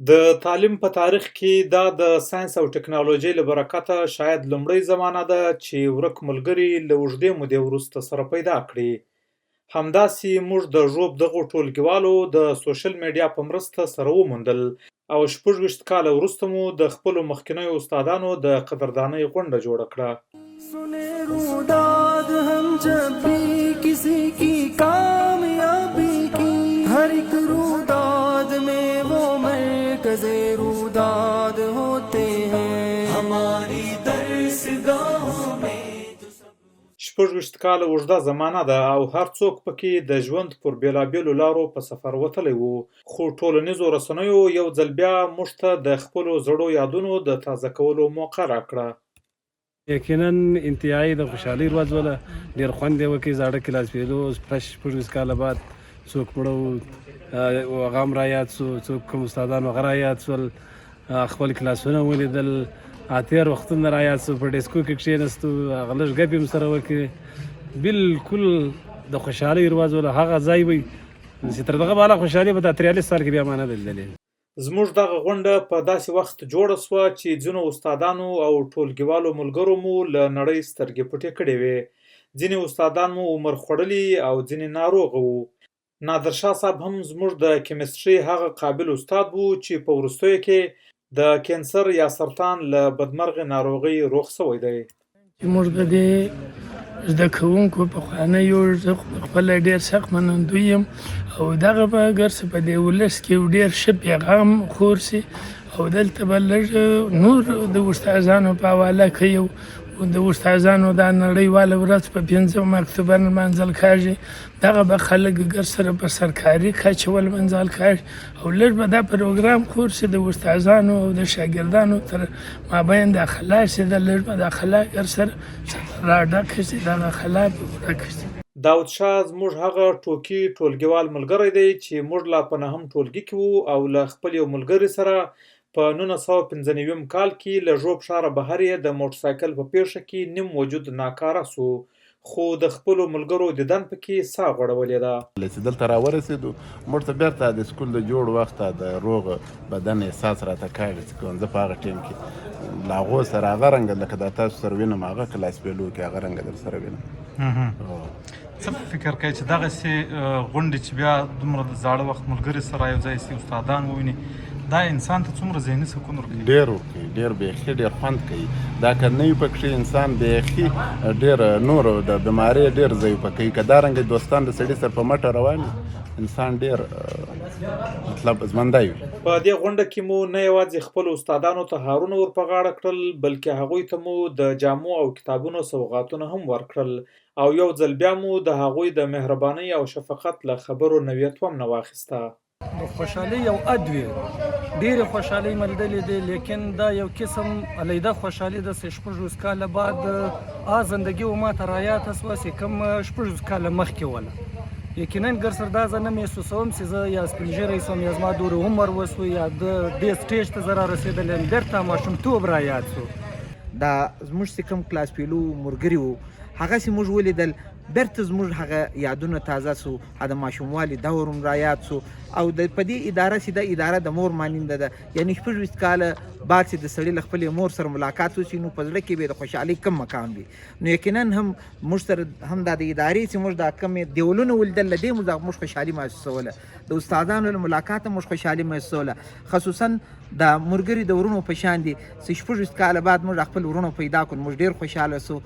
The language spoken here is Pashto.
د تعلیم په تاریخ کې دا د ساینس او ټکنالوژۍ له برکته شاید لومړۍ زمانه ده چې ورک ملګري له اوږدې مودې وروسته سره پیدا کړي. همداسې موږ د ژوب دغو ټولګیوالو د سوشل میډیا په مرسته سره وموندل او 26 کاله وروسته مو د خپلو مخکینیو استادانو د قدردانۍ غونډه جوړه کړه. सुने रूदाद हम जब भी किसी की कामयाबी की हर एक रूदाद में वो मरकज़े रूदाद होते हैं हमारी दरसगाहों में 26 کاله اوږده زمانه ده او هر څوک پکې د ژوند پر بېلابېلو لارو په سفر وتلی و، خو ټولنیزو رسنیو یو ځل بیا موږ ته د خپلو زړو یادونو د تازه کولو موقع راکړه. یقینا انتهایی د خوشحالۍ ورځ وله، ډېر خوند یې وکړ. زاړه کلاس پیلو 26 کاله بعد څوک مړه و هغه هم رایاد شو، څوک کوم استادان هغه رایاد شول، خپل کلاسونه ولیدل، تېر وختونه رایاد شو، په ډیسکو کې کښېنستو، هغه لږ ګپې هم سره وکړې. بالکل د خوشحالۍ ورځ وله، هغه ځای وي چې تر دغه بالا خوشحالي به دا 43 سال کې بیا ما نه ده لیدلې. زموږ دغه غونډه په داسې وخت جوړه سوه چې ځینو استادانو او ټولګیوالو ملګرو مو له نړۍ سترګې پټې کړې وې. ځینې استادان مو عمر خوړلي او ځینې ناروغه وو. نادر شاه صاحب هم زموږ د کیمستري هغه قابل استاد وو چې په وروستیو کې د کینسر یا سرطان له بدمرغې ناروغۍ روغ سوی دی. موږ د دې زده کوونکو پخوانیو زه خپله ډېر سخت منندوی یم او دغه به اګر څه په دې ولس کې یو ډېر ښه پیغام خور سي او دلته به لږ نور د استادانو په حواله کوي. د استادانو دا نړیواله ورځ په 5 اکتوبر لمانځل کېږي. دغه به خلک اګر سره په سرکاري کچه ولمانځل کېږي او لږ به دا پروګرام خور سي د استادانو او د شاګردانو تر مابین د خلا سي د لږ به د خلا اګر سره راډکه سي دغه خلا به ورکه سي. داود شاه زموږ هغه ټوکي ټولګیوال ملګری دی چې موږ لا په 9 ټولګي کې وو او له خپل یو ملګري سره په 1995 کال کې له ژوب ښاره بهر یې د موټرسایکل په پیښه کې نیم وجود ناکاره سو، خو د خپلو ملګرو دیدن پکې ساه غوړولې ده. چې دلته راورسېدو موږ ته بیرته د سکول د جوړ وخت د روغ بدن احساس راته کاږي چې کوم زه په هغه ټیم کې له هغو سره هغه رنګه لکه دا تاسو سره وینم هغه کلاس پیلو کې هغه رنګه در سره وینم. څه فکر کوي چې دغسې غونډې چې بیا دومره د زاړه وخت ملګري سره یو ځای سي، استادان وویني، دا انسان ته څومره ذهني سکون ورکوي؟ ډېر ورکوي، ډېر بیخي ډېر خوند کوي. دا که نه وي پکښې انسان بیخي ډېر نور د بیمارۍ ډېر ضعیفه کوي. که دا رنګه دوستان د سړي سره په مټه روان وي انسان ډېر مطلب ژوندی وي. په دې غونډه کې مو نه یوازې خپلو استادانو ته هارونه ور په غاړه کړل بلکې هغوی ته مو د جامو او کتابونو سوغاتونه هم ورکړل او یو ځل بیا مو د هغوی د مهربانۍ او شفقت له خبرو نویت هم نه واخیسته. د خوشحالۍ یو اد وي، ډېرې خوشحالۍ ملدلې دی، لیکن دا یو قسم علیحده خوشحالي ده چې 26 کاله بعد زندگی و ما ته رایاده سوه چې کوم 26 کاله مخکې وله. یقینا ګر سر دا زه نه محسوسوم چې زه یا سپین ږیری سوم یا زما دور عمر وسو یا د دې سټیج ته زه رارسېدلی یم، بېرته ماشومتوب رایاد سو. دا زموږ چې کوم کلاس پیلو ملګري وو هغسې موږ ولیدل، بیرته زموږ هغه یادونه تازه سو، د ماشوموالي دور هم رایاد سو او د په دې اداره چې دا اداره د مور ماننده ده، یعنې 26 کاله بعد چې د سړي له خپلې مور سره ملاقات وشي نو په زړه کې به د خوشحالۍ کم مقام وي. نو یقینا هم موږ سره هم دا د ادارې چې موږ دا کمې دیولونه ولیدل له دې موږ خوشحالي محسوسوله، د استادانو له ملاقات موږ خوشحالي محسوسوله، خصوصا د ملګري د ورونو په شان دي چې 26 کاله بعد موږ خپل ورونو پیدا کړل، موږ ډېر خوشحاله سو